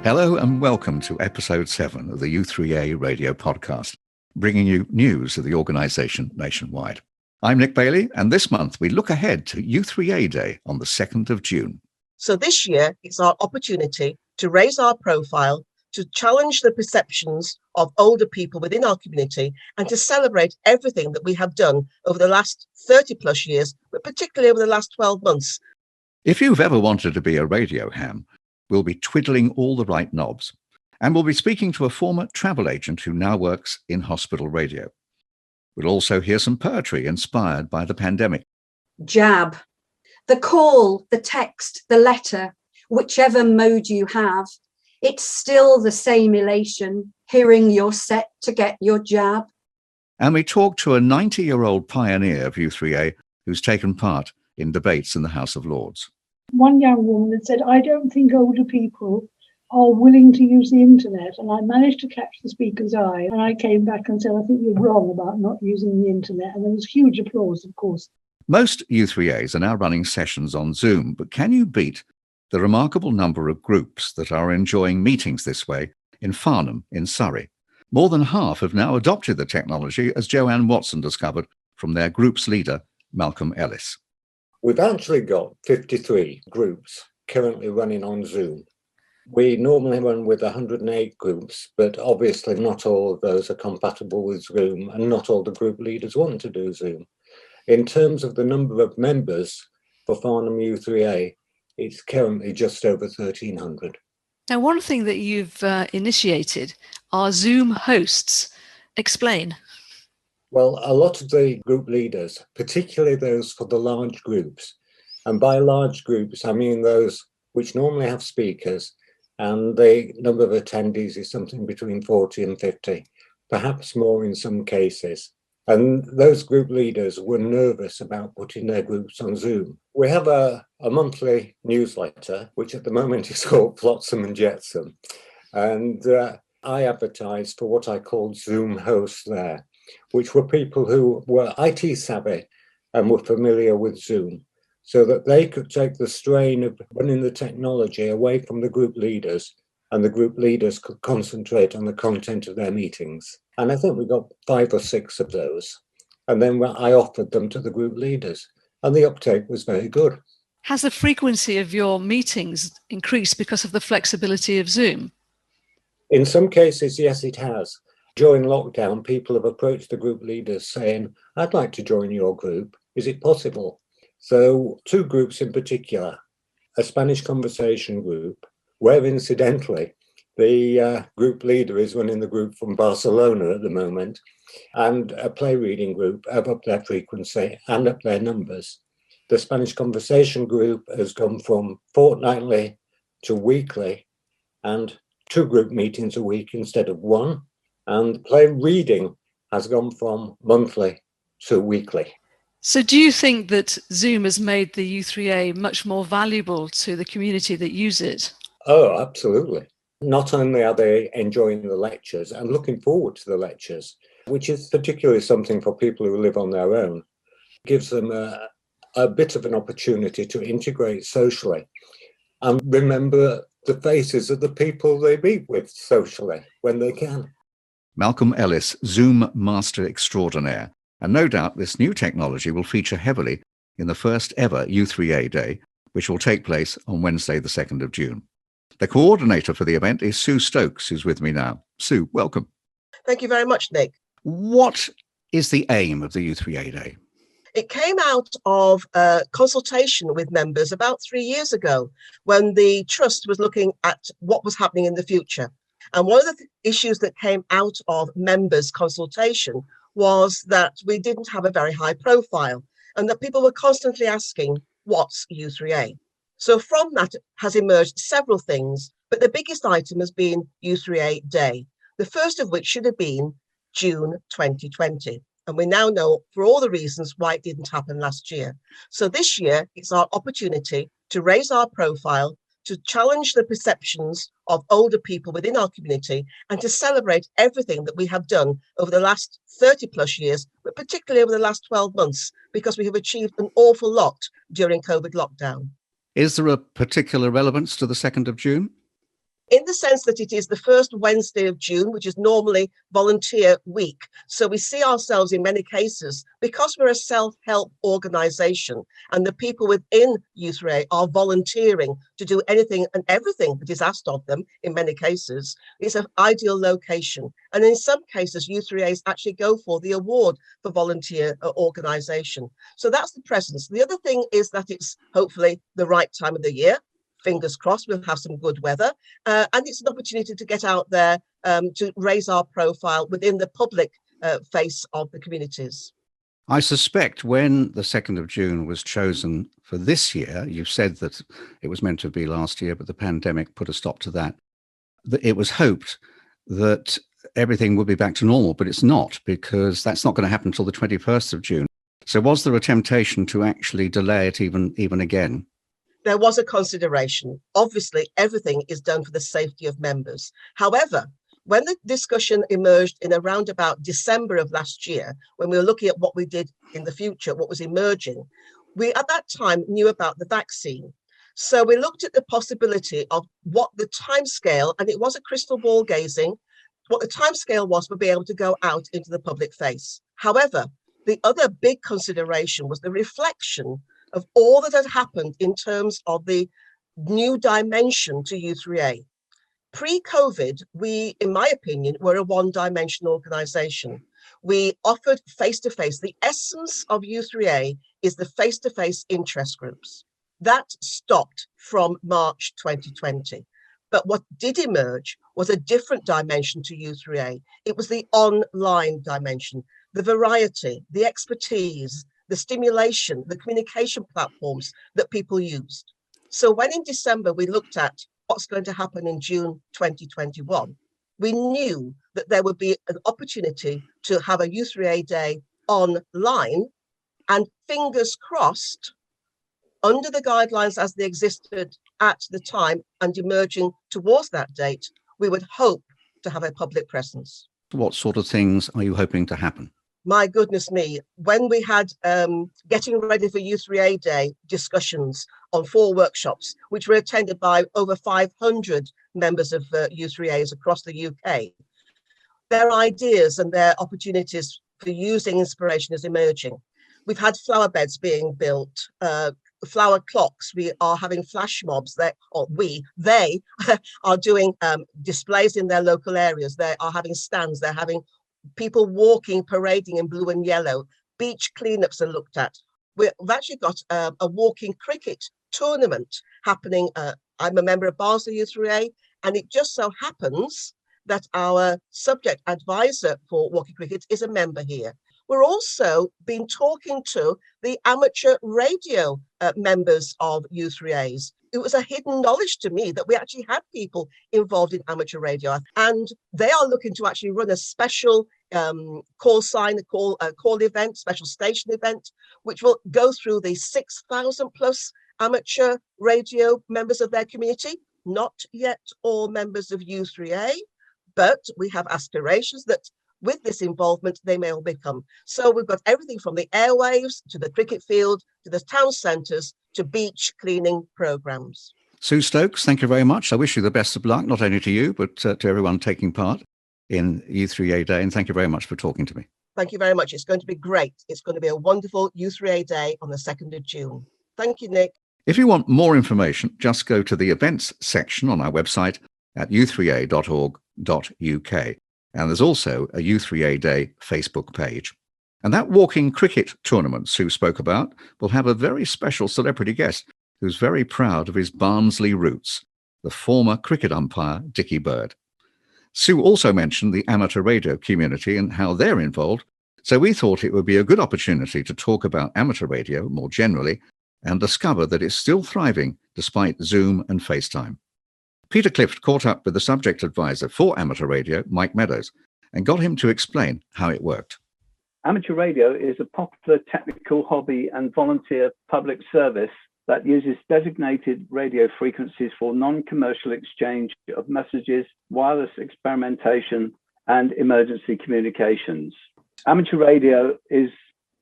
Hello and welcome to episode 7 of the u3a radio podcast, bringing you news of the organisation nationwide. I'm Nick Bailey, and this month we look ahead to U3a Day on the 2nd of June. So this year, it's our opportunity to raise our profile, to challenge the perceptions of older people within our community, and to celebrate everything that we have done over the last 30 plus years, but particularly over the last 12 months. If you've ever wanted to be a radio ham, we'll be twiddling all the right knobs, and we'll be speaking to a former travel agent who now works in hospital radio. We'll also hear some poetry inspired by the pandemic. Jab. The call, the text, the letter, whichever mode you have, it's still the same elation, hearing you're set to get your jab. And we talk to a 90-year-old pioneer of U3a who's taken part in debates in the House of Lords. One young woman had said, I don't think older people are willing to use the internet. And I managed to catch the speaker's eye. And I came back and said, I think you're wrong about not using the internet. And there was huge applause, of course. Most U3As are now running sessions on Zoom, but can you beat the remarkable number of groups that are enjoying meetings this way in Farnham in Surrey? More than half have now adopted the technology, as Joanne Watson discovered from their group's leader, Malcolm Ellis. We've actually got 53 groups currently running on Zoom. We normally run with 108 groups, but obviously not all of those are compatible with Zoom, and not all the group leaders want to do Zoom. In terms of the number of members for Farnham U3a, it's currently just over 1,300. Now, one thing that you've initiated are Zoom hosts. Explain. Well, a lot of the group leaders, particularly those for the large groups, and by large groups, I mean those which normally have speakers, and the number of attendees is something between 40 and 50, perhaps more in some cases. And those group leaders were nervous about putting their groups on Zoom. We have a monthly newsletter, which at the moment is called Flotsam and Jetsam. And I advertised for what I called Zoom hosts there, which were people who were IT savvy and were familiar with Zoom, so that they could take the strain of running the technology away from the group leaders, and the group leaders could concentrate on the content of their meetings. And I think we got 5 or 6 of those. And then I offered them to the group leaders, and the uptake was very good. Has the frequency of your meetings increased because of the flexibility of Zoom? In some cases, yes, it has. During lockdown, people have approached the group leaders saying, I'd like to join your group. Is it possible? So 2 groups in particular, a Spanish conversation group, where incidentally, the group leader is running the group from Barcelona at the moment, and a play reading group have upped their frequency and up their numbers. The Spanish conversation group has gone from fortnightly to weekly, and 2 group meetings a week instead of 1. And play reading has gone from monthly to weekly. So do you think that Zoom has made the U3a much more valuable to the community that use it? Oh, absolutely. Not only are they enjoying the lectures and looking forward to the lectures, which is particularly something for people who live on their own, gives them a bit of an opportunity to integrate socially and remember the faces of the people they meet with socially when they can. Malcolm Ellis, Zoom Master Extraordinaire. And no doubt this new technology will feature heavily in the first ever U3a Day, which will take place on Wednesday, the 2nd of June. The coordinator for the event is Sue Stokes, who's with me now. Sue, welcome. Thank you very much, Nick. What is the aim of the U3a Day? It came out of a consultation with members about 3 years ago, when the Trust was looking at what was happening in the future. And one of the issues that came out of members' consultation was that we didn't have a very high profile, and that people were constantly asking, what's U3a? So from that has emerged several things, but the biggest item has been U3a Day, the first of which should have been June 2020. And we now know for all the reasons why it didn't happen last year. So this year, it's our opportunity to raise our profile, to challenge the perceptions of older people within our community, and to celebrate everything that we have done over the last 30 plus years, but particularly over the last 12 months, because we have achieved an awful lot during COVID lockdown. Is there a particular relevance to the 2nd of June? in the sense that it is the first Wednesday of June, which is normally volunteer week. So we see ourselves in many cases, because we're a self-help organisation and the people within u3a are volunteering to do anything and everything that is asked of them in many cases, it's an ideal location. And in some cases, u3as actually go for the award for volunteer organisation. So that's the presence. The other thing is that it's hopefully the right time of the year. Fingers crossed, we'll have some good weather. And it's an opportunity to get out there to raise our profile within the public face of the communities. I suspect when the 2nd of June was chosen for this year, you've said that it was meant to be last year, but the pandemic put a stop to that. It was hoped that everything would be back to normal, but it's not, because that's not going to happen until the 21st of June. So was there a temptation to actually delay it even again? There was a consideration. Obviously, everything is done for the safety of members. However, when the discussion emerged in around about December of last year, when we were looking at what we did in the future, what was emerging, we at that time knew about the vaccine. So we looked at the possibility of what the timescale, and it was a crystal ball gazing, what the timescale was for being able to go out into the public face. However, the other big consideration was the reflection of all that had happened in terms of the new dimension to u3a. Pre-COVID, we, in my opinion, were a one-dimensional organisation. We offered face-to-face. The essence of u3a is the face-to-face interest groups. That stopped from March 2020. But what did emerge was a different dimension to u3a. It was the online dimension, the variety, the expertise, the stimulation, the communication platforms that people used. So when in December we looked at what's going to happen in June 2021, we knew that there would be an opportunity to have a u3a day online, and fingers crossed, under the guidelines as they existed at the time and emerging towards that date, we would hope to have a public presence. What sort of things are you hoping to happen? My goodness me, when we had getting ready for u3a Day discussions on 4 workshops, which were attended by over 500 members of u3as across the UK, their ideas and their opportunities for using inspiration is emerging. We've had flower beds being built, flower clocks. We are having flash mobs. They are doing displays in their local areas. They are having stands. They're having people walking, parading in blue and yellow. Beach cleanups are looked at. We've actually got a walking cricket tournament happening. I'm a member of Barnsley u3a, and it just so happens that our subject advisor for walking cricket is a member here. We're also been talking to the amateur radio members of u3as. It was a hidden knowledge to me that we actually had people involved in amateur radio, and they are looking to actually run a special call event, special station event, which will go through the 6,000 plus amateur radio members of their community. Not yet all members of u3a, but we have aspirations that with this involvement, they may all become. So we've got everything from the airwaves to the cricket field, to the town centres, to beach cleaning programmes. Sue Stokes, thank you very much. I wish you the best of luck, not only to you, but to everyone taking part in u3a Day. And thank you very much for talking to me. Thank you very much. It's going to be great. It's going to be a wonderful u3a Day on the 2nd of June. Thank you, Nick. If you want more information, just go to the events section on our website at u3a.org.uk. And there's also a u3a Day Facebook page. And that walking cricket tournament Sue spoke about will have a very special celebrity guest who's very proud of his Barnsley roots, the former cricket umpire Dickie Bird. Sue also mentioned the amateur radio community and how they're involved, so we thought it would be a good opportunity to talk about amateur radio more generally and discover that it's still thriving despite Zoom and FaceTime. Peter Clift caught up with the subject advisor for amateur radio, Mike Meadows, and got him to explain how it worked. Amateur radio is a popular technical hobby and volunteer public service that uses designated radio frequencies for non-commercial exchange of messages, wireless experimentation, and emergency communications. Amateur radio is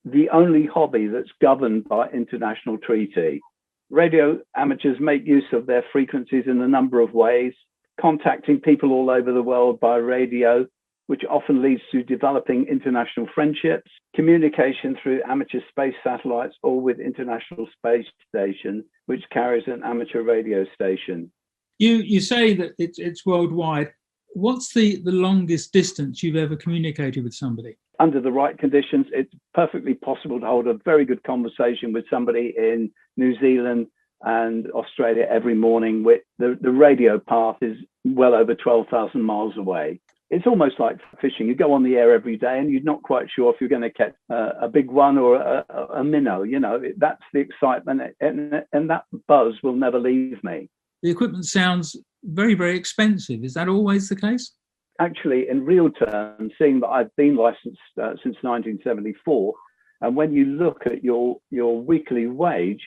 the only hobby that's governed by international treaty. Radio amateurs make use of their frequencies in a number of ways. contacting people all over the world by radio, which often leads to developing international friendships, communication through amateur space satellites or with International Space Station, which carries an amateur radio station. You say that it's worldwide. What's the longest distance you've ever communicated with somebody? Under the right conditions, it's perfectly possible to hold a very good conversation with somebody in New Zealand and Australia every morning. With the radio path is well over 12,000 miles away. It's almost like fishing. You go on the air every day and you're not quite sure if you're going to catch a big one or a minnow. You know, that's the excitement, and that buzz will never leave me. The equipment sounds very, very expensive. Is that always the case? Actually, in real terms, seeing that I've been licensed since 1974, and when you look at your weekly wage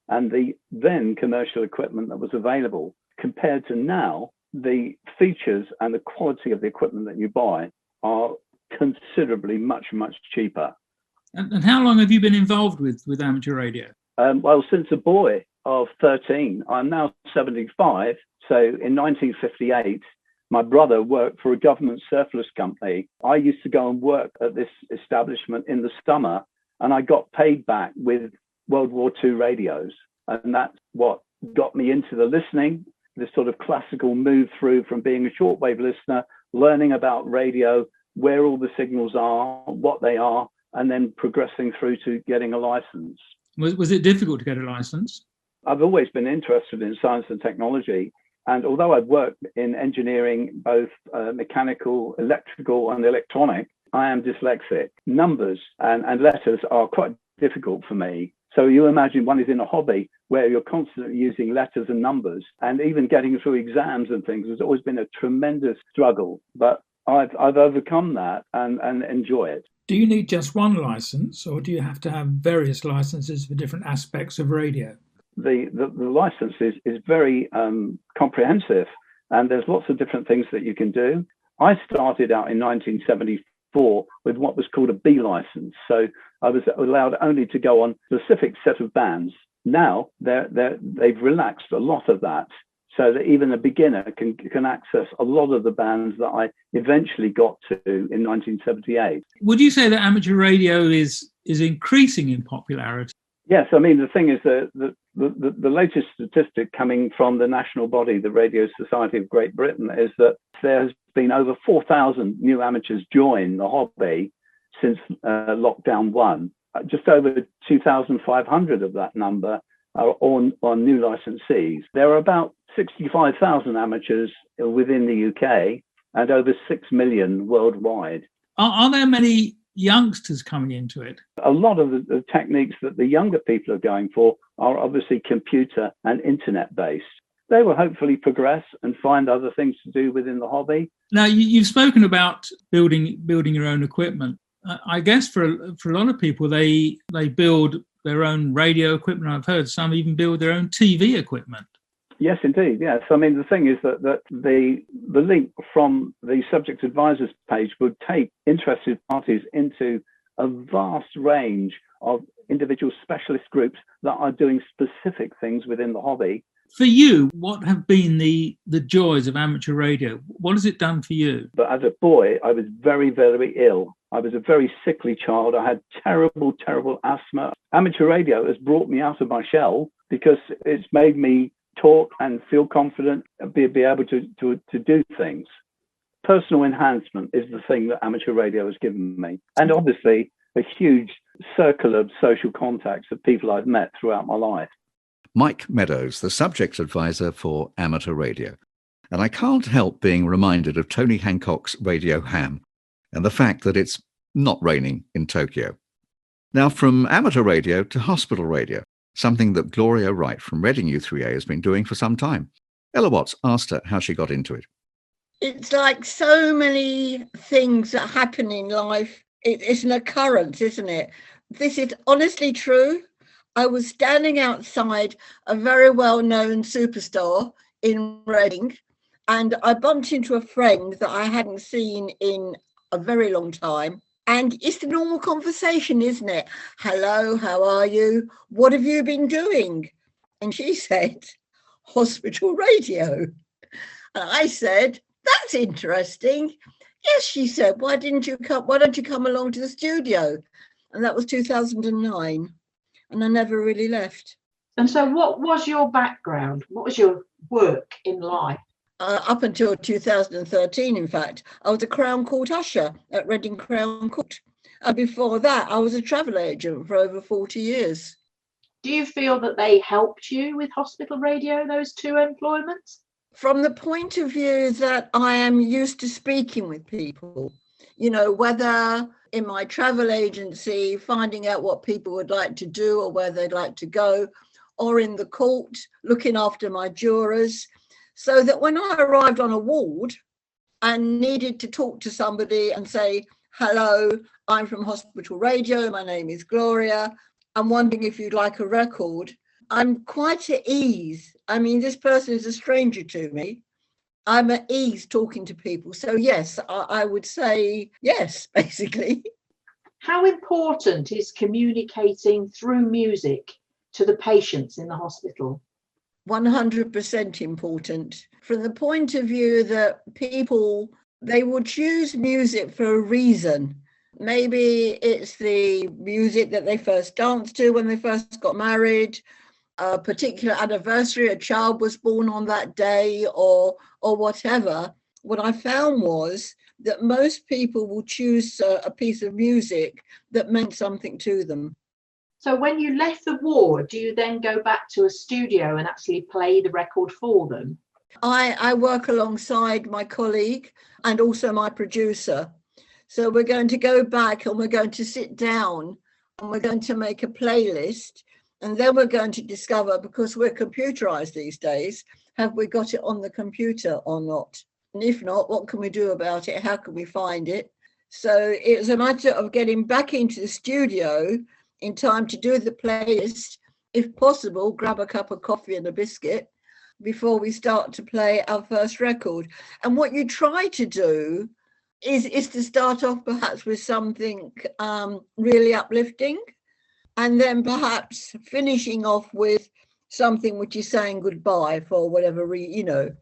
and the then commercial equipment that was available compared to now, the features and the quality of the equipment that you buy are considerably much cheaper. And how long have you been involved with amateur radio? Well, since a boy of 13. I'm now 75. So in 1958, my brother worked for a government surplus company. I used to go and work at this establishment in the summer, and I got paid back with World War II radios. And that's what got me into the listening, this sort of classical move through from being a shortwave listener, learning about radio, where all the signals are, what they are, and then progressing through to getting a license. Was it difficult to get a license? I've always been interested in science and technology. And although I've worked in engineering, both mechanical, electrical, and electronic, I am dyslexic. Numbers and letters are quite difficult for me. So you imagine one is in a hobby where you're constantly using letters and numbers, and even getting through exams and things has always been a tremendous struggle. But I've overcome that and enjoy it. Do you need just one license, or do you have to have various licenses for different aspects of radio? The license is very comprehensive, and there's lots of different things that you can do. I started out in 1974 with what was called a B license. So I was allowed only to go on a specific set of bands. Now they've relaxed a lot of that, so that even a beginner can access a lot of the bands that I eventually got to in 1978. Would you say that amateur radio is increasing in popularity? Yes, I mean, the thing is that the latest statistic coming from the national body, the Radio Society of Great Britain, is that there has been over 4,000 new amateurs join the hobby since lockdown 1. Just over 2,500 of that number are on new licensees. There are about 65,000 amateurs within the UK and over 6 million worldwide. Are there many youngsters coming into it? A lot of the techniques that the younger people are going for are obviously computer and internet based. They will hopefully progress and find other things to do within the hobby. Now, you've spoken about building your own equipment. I guess for a lot of people, they build their own radio equipment. I've heard some even build their own TV equipment. Yes, indeed. Yes. I mean, the thing is that the link from the subject advisors page would take interested parties into a vast range of individual specialist groups that are doing specific things within the hobby. For you, what have been the joys of amateur radio? What has it done for you? But as a boy, I was very, very ill. I was a very sickly child. I had terrible asthma. Amateur radio has brought me out of my shell because it's made me talk and feel confident and be able to do things. Personal enhancement is the thing that amateur radio has given me. And obviously a huge circle of social contacts of people I've met throughout my life. Mike Meadows, the subject advisor for amateur radio. And I can't help being reminded of Tony Hancock's Radio Ham and the fact that it's not raining in Tokyo. Now, from amateur radio to hospital radio, something that Gloria Wright from Reading U3a has been doing for some time. Ella Watts asked her how she got into it. It's like so many things that happen in life. It's an occurrence, isn't it? This is honestly true. I was standing outside a very well-known superstore in Reading, and I bumped into a friend that I hadn't seen in a very long time. And it's the normal conversation, isn't it? Hello, how are you? What have you been doing? And she said, hospital radio. And I said, that's interesting. Yes, she said, why don't you come along to the studio? And that was 2009. And I never really left. And so what was your background? What was your work in life? Up until 2013, in fact, I was a Crown Court usher at Reading Crown Court. And before that, I was a travel agent for over 40 years. Do you feel that they helped you with hospital radio, those two employments? From the point of view that I am used to speaking with people, you know, whether in my travel agency, finding out what people would like to do or where they'd like to go, or in the court, looking after my jurors, so that when I arrived on a ward and needed to talk to somebody and say, hello, I'm from hospital radio, my name is Gloria, I'm wondering if you'd like a record, I'm quite at ease. I mean, this person is a stranger to me. I'm at ease talking to people. So yes, I would say yes, basically. How important is communicating through music to the patients in the hospital? 100% important. From the point of view that people, they will choose music for a reason. Maybe it's the music that they first danced to when they first got married, a particular anniversary, a child was born on that day, or whatever. What I found was that most people will choose a piece of music that meant something to them. So when you left the ward, do you then go back to a studio and actually play the record for them? I work alongside my colleague and also my producer. So we're going to go back and we're going to sit down and we're going to make a playlist. And then we're going to discover, because we're computerized these days, have we got it on the computer or not? And if not, what can we do about it? How can we find it? So it's a matter of getting back into the studio in time to do the playlist. If possible, grab a cup of coffee and a biscuit before we start to play our first record. And what you try to do is to start off perhaps with something really uplifting, and then perhaps finishing off with something which is saying goodbye for whatever reason,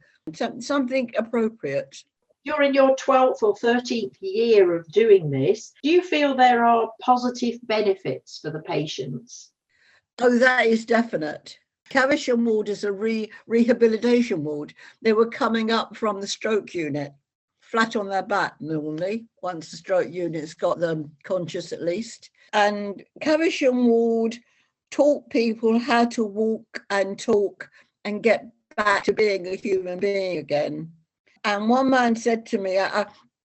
something appropriate. You're in your 12th or 13th year of doing this. Do you feel there are positive benefits for the patients? Oh, that is definite. Caversham ward is a rehabilitation ward. They were coming up from the stroke unit, flat on their back normally, once the stroke unit's got them conscious at least. And Caversham ward taught people how to walk and talk and get back to being a human being again. And one man said to me,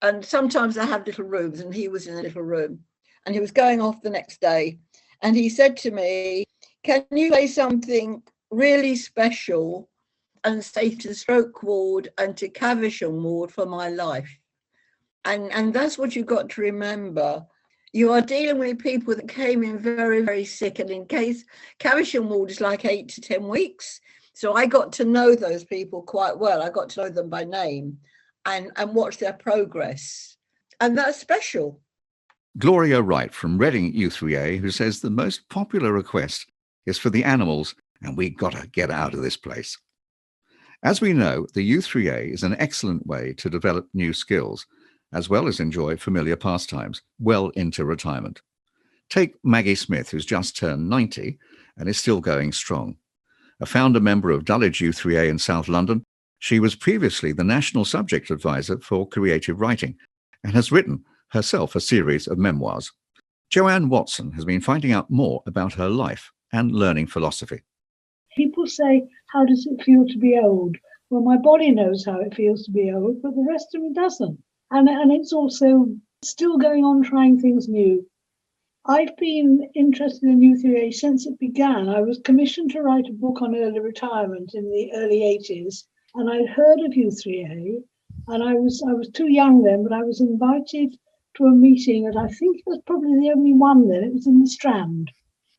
and sometimes I have little rooms, and he was in a little room, and he was going off the next day. And he said to me, can you play something really special and say to the stroke ward and to Caversham ward for my life? And that's what you've got to remember. You are dealing with people that came in very, very sick. And in case Caversham ward is like 8 to 10 weeks. So I got to know those people quite well. I got to know them by name and watch their progress. And that's special. Gloria Wright from Reading u3a, who says the most popular request is for the animals, and we got to get out of this place. As we know, the u3a is an excellent way to develop new skills, as well as enjoy familiar pastimes well into retirement. Take Maggie Smith, who's just turned 90 and is still going strong. A founder member of Dulwich u3a in South London, she was previously the National Subject Advisor for Creative Writing and has written herself a series of memoirs. Joanne Watson has been finding out more about her life and learning philosophy. People say, how does it feel to be old? Well, my body knows how it feels to be old, but the rest of me doesn't. And it's also still going on trying things new. I've been interested in u3a since it began. I was commissioned to write a book on early retirement in the early 80s, and I'd heard of u3a, and I was too young then, but I was invited to a meeting, and I think it was probably the only one then. It was in the Strand.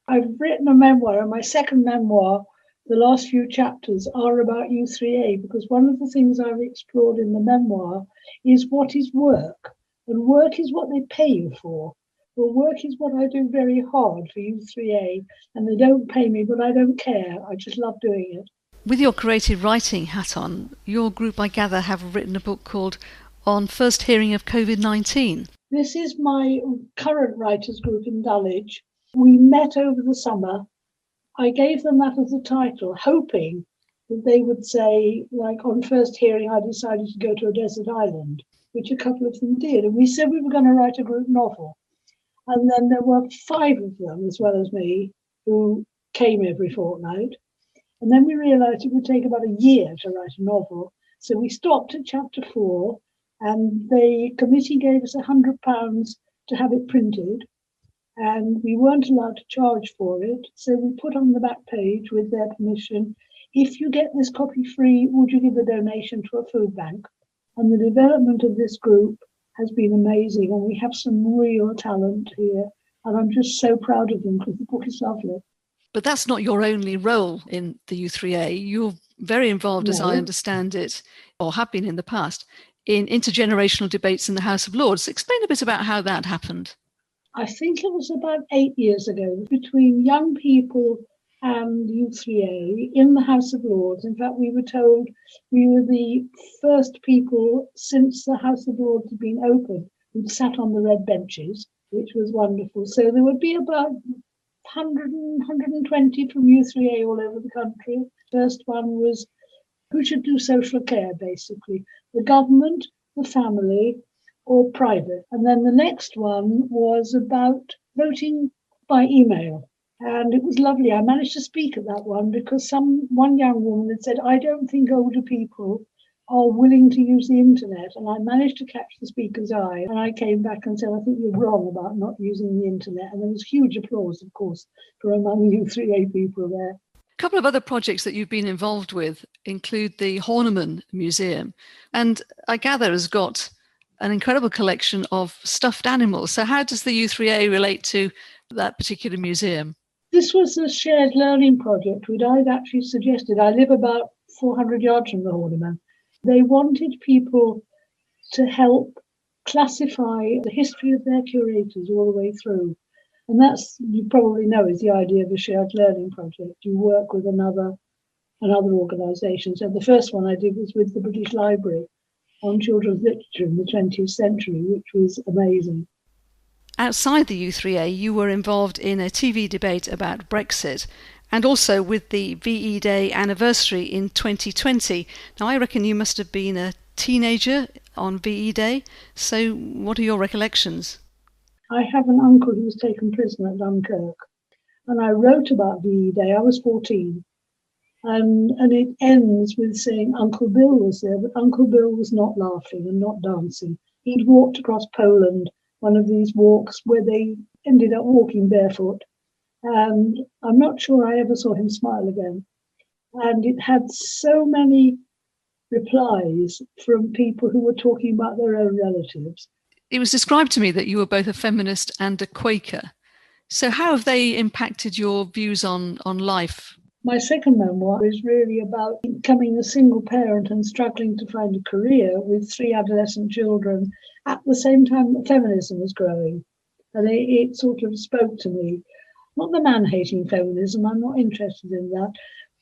I've written a memoir, and my second memoir, the last few chapters, are about u3a, because one of the things I've explored in the memoir is what is work, and work is what they pay you for. Well, work is what I do very hard for u3a, and they don't pay me, but I don't care. I just love doing it. With your creative writing hat on, your group, I gather, have written a book called On First Hearing of COVID-19. This is my current writers group in Dulwich. We met over the summer. I gave them that as a title, hoping that they would say, like, on first hearing, I decided to go to a desert island, which a couple of them did. And we said we were going to write a group novel. And then there were 5 of them, as well as me, who came every fortnight. And then we realized it would take about a year to write a novel. So we stopped at chapter 4, and the committee gave us £100 to have it printed. And we weren't allowed to charge for it. So we put on the back page, with their permission, if you get this copy free, would you give a donation to a food bank? And the development of this group has been amazing. And we have some real talent here. And I'm just so proud of them because the book is lovely. But that's not your only role in the u3a. You're very involved, as I understand it, or have been in the past, in intergenerational debates in the House of Lords. Explain a bit about how that happened. I think it was about 8 years ago, between young people and u3a in the House of Lords. In fact, we were told we were the first people since the House of Lords had been opened who'd sat on the red benches, which was wonderful. So there would be about 120 from u3a all over the country. First one was who should do social care, basically, the government, the family, or private. And then the next one was about voting by email. And it was lovely. I managed to speak at that one because one young woman had said, I don't think older people are willing to use the internet. And I managed to catch the speaker's eye. And I came back and said, I think you're wrong about not using the internet. And there was huge applause, of course, from among u3a people there. A couple of other projects that you've been involved with include the Horniman Museum. And I gather has got an incredible collection of stuffed animals. So how does the u3a relate to that particular museum? This was a shared learning project which I'd actually suggested. I live about 400 yards from the Horniman. They wanted people to help classify the history of their curators all the way through. And that's, you probably know, is the idea of a shared learning project. You work with another organisation. So the first one I did was with the British Library on children's literature in the 20th century, which was amazing. Outside the u3a, you were involved in a TV debate about Brexit and also with the VE Day anniversary in 2020. Now, I reckon you must have been a teenager on VE Day. So what are your recollections? I have an uncle who was taken prisoner at Dunkirk, and I wrote about VE Day. I was 14. And it ends with saying Uncle Bill was there, but Uncle Bill was not laughing and not dancing. He'd walked across Poland, one of these walks where they ended up walking barefoot. And I'm not sure I ever saw him smile again. And it had so many replies from people who were talking about their own relatives. It was described to me that you were both a feminist and a Quaker. So how have they impacted your views on life? My second memoir is really about becoming a single parent and struggling to find a career with 3 adolescent children at the same time that feminism was growing. And it sort of spoke to me. Not the man-hating feminism, I'm not interested in that,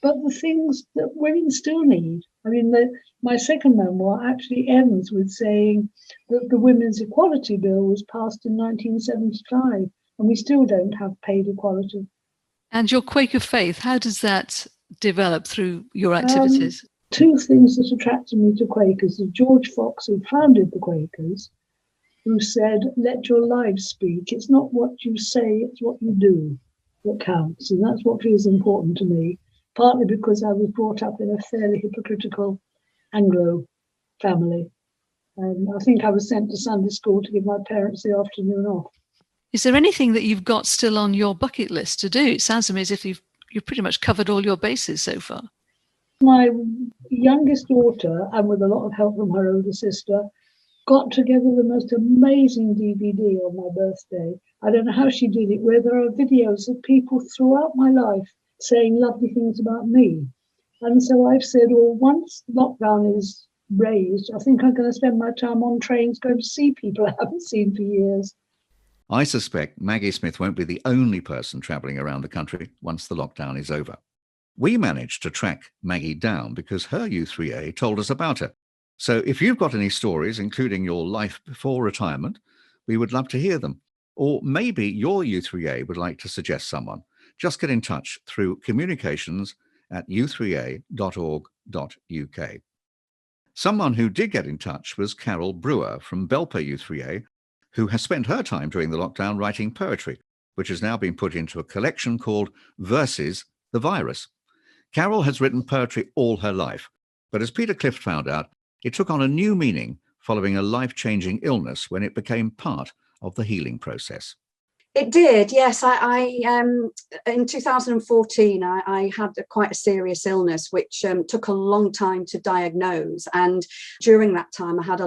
but the things that women still need. I mean, my second memoir actually ends with saying that the Women's Equality Bill was passed in 1975, and we still don't have paid equality. And your Quaker faith, how does that develop through your activities? 2 things that attracted me to Quakers is George Fox, who founded the Quakers, who said, let your lives speak. It's not what you say, it's what you do that counts. And that's what feels important to me, partly because I was brought up in a fairly hypocritical Anglo family. And I think I was sent to Sunday school to give my parents the afternoon off. Is there anything that you've got still on your bucket list to do? It sounds to me as if you've pretty much covered all your bases so far. My youngest daughter, and with a lot of help from her older sister, got together the most amazing DVD on my birthday. I don't know how she did it, where there are videos of people throughout my life saying lovely things about me. And so I've said, well, once lockdown is raised, I think I'm going to spend my time on trains going to see people I haven't seen for years. I suspect Maggie Smith won't be the only person travelling around the country once the lockdown is over. We managed to track Maggie down because her u3a told us about her. So if you've got any stories, including your life before retirement, we would love to hear them. Or maybe your u3a would like to suggest someone. Just get in touch through communications@u3a.org.uk. Someone who did get in touch was Carol Brewer from Belper U3A, who has spent her time during the lockdown writing poetry, which has now been put into a collection called Versus the Virus. Carol has written poetry all her life, but as Peter Clift found out, it took on a new meaning following a life-changing illness when it became part of the healing process. It did, yes. I in 2014, I had quite a serious illness, which took a long time to diagnose. And during that time, I had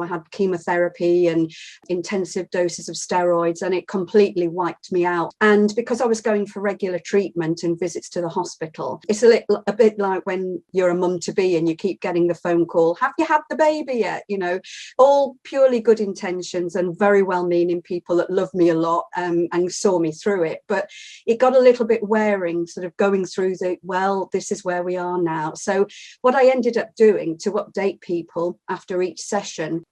I had chemotherapy and intensive doses of steroids, and it completely wiped me out. And because I was going for regular treatment and visits to the hospital, it's a bit like when you're a mum to be and you keep getting the phone call, have you had the baby yet? You know, all purely good intentions and very well-meaning people that love me a lot and saw me through it. But it got a little bit wearing, sort of going through this is where we are now. So what I ended up doing to update people after each session,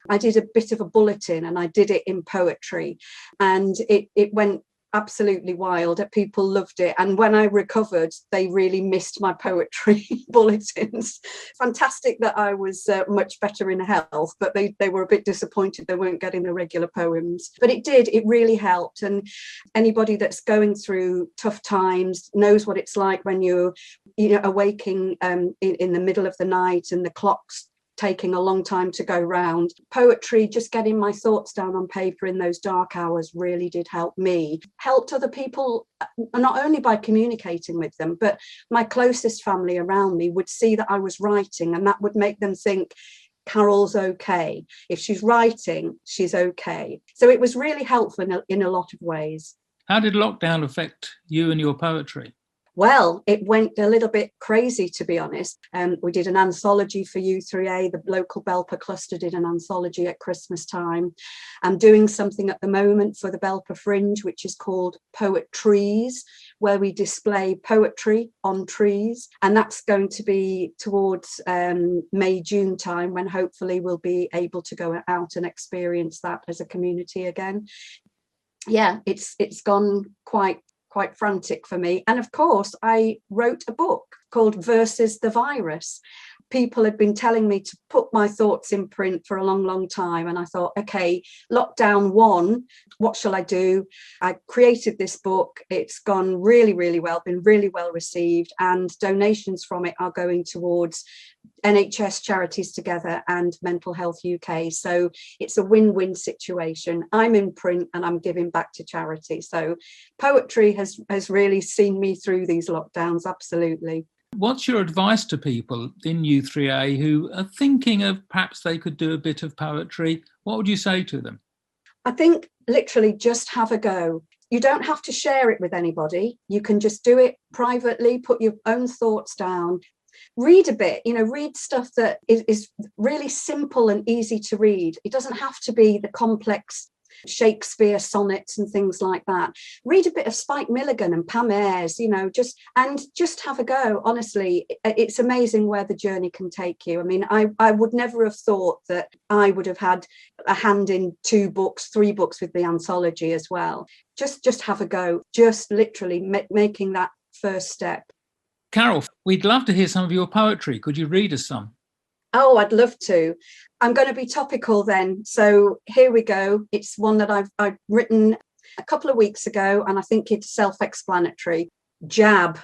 I did a bit of a bulletin and I did it in poetry, and it went absolutely wild. People loved it. And when I recovered, they really missed my poetry bulletins. Fantastic that I was much better in health, but they were a bit disappointed they weren't getting the regular poems. But it really helped. And anybody that's going through tough times knows what it's like when you're awaking in the middle of the night and the clock's taking a long time to go round. Poetry, just getting my thoughts down on paper in those dark hours, really did help me. Helped other people, not only by communicating with them, but my closest family around me would see that I was writing, and that would make them think, Carol's okay. If she's writing, she's okay. So it was really helpful in a lot of ways. How did lockdown affect you and your poetry? Well, it went a little bit crazy, to be honest. We did an anthology for u3a. The local Belper cluster did an anthology at Christmas time. I'm doing something at the moment for the Belper Fringe, which is called Poet Trees, where we display poetry on trees. And that's going to be towards May, June time, when hopefully we'll be able to go out and experience that as a community again. Yeah, it's gone quite frantic for me. And of course, I wrote a book called Versus the Virus. People had been telling me to put my thoughts in print for a long, long time. And I thought, okay, lockdown 1, what shall I do? I created this book. It's gone really, really well, been really well received. And donations from it are going towards NHS Charities Together and Mental Health UK. So it's a win-win situation. I'm in print and I'm giving back to charity. So poetry has really seen me through these lockdowns, absolutely. What's your advice to people in u3a who are thinking of perhaps they could do a bit of poetry? What would you say to them? I think literally just have a go. You don't have to share it with anybody. You can just do it privately, put your own thoughts down. Read a bit, read stuff that is really simple and easy to read. It doesn't have to be the complex Shakespeare sonnets and things like that. Read a bit of Spike Milligan and Pam Ayres, just have a go. Honestly, it's amazing where the journey can take you. I mean, I would never have thought that I would have had a hand in 2 books, 3 books with the anthology as well. Just have a go. Just literally making that first step. Carol, we'd love to hear some of your poetry. Could you read us some? Oh, I'd love to. I'm going to be topical then. So here we go. It's one that I've written a couple of weeks ago, and I think it's self-explanatory. Jab.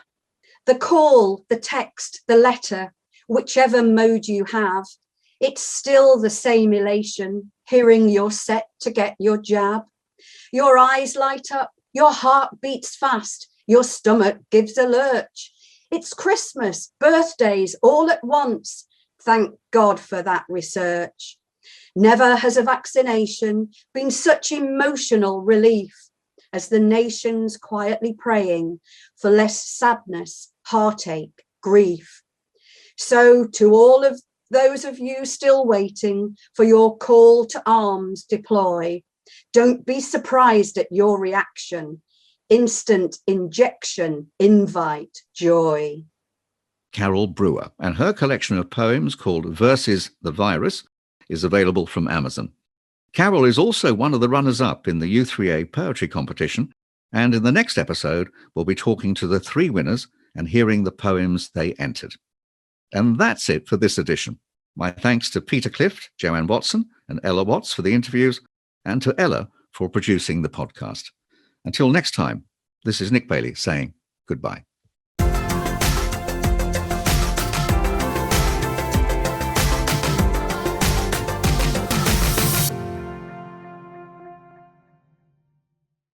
The call, the text, the letter, whichever mode you have, it's still the same elation, hearing you're set to get your jab. Your eyes light up, your heart beats fast, your stomach gives a lurch. It's Christmas, birthdays, all at once. Thank God for that research. Never has a vaccination been such emotional relief as the nation's quietly praying for less sadness, heartache, grief. So to all of those of you still waiting for your call to arms deploy, don't be surprised at your reaction. instant injection, invite, joy. Carol Brewer, and her collection of poems called Verses the Virus is available from Amazon. Carol is also one of the runners-up in the u3a poetry competition, and in the next episode, we'll be talking to the 3 winners and hearing the poems they entered. And that's it for this edition. My thanks to Peter Clift, Joanne Watson, and Ella Watts for the interviews, and to Ella for producing the podcast. Until next time, this is Nick Bailey saying goodbye.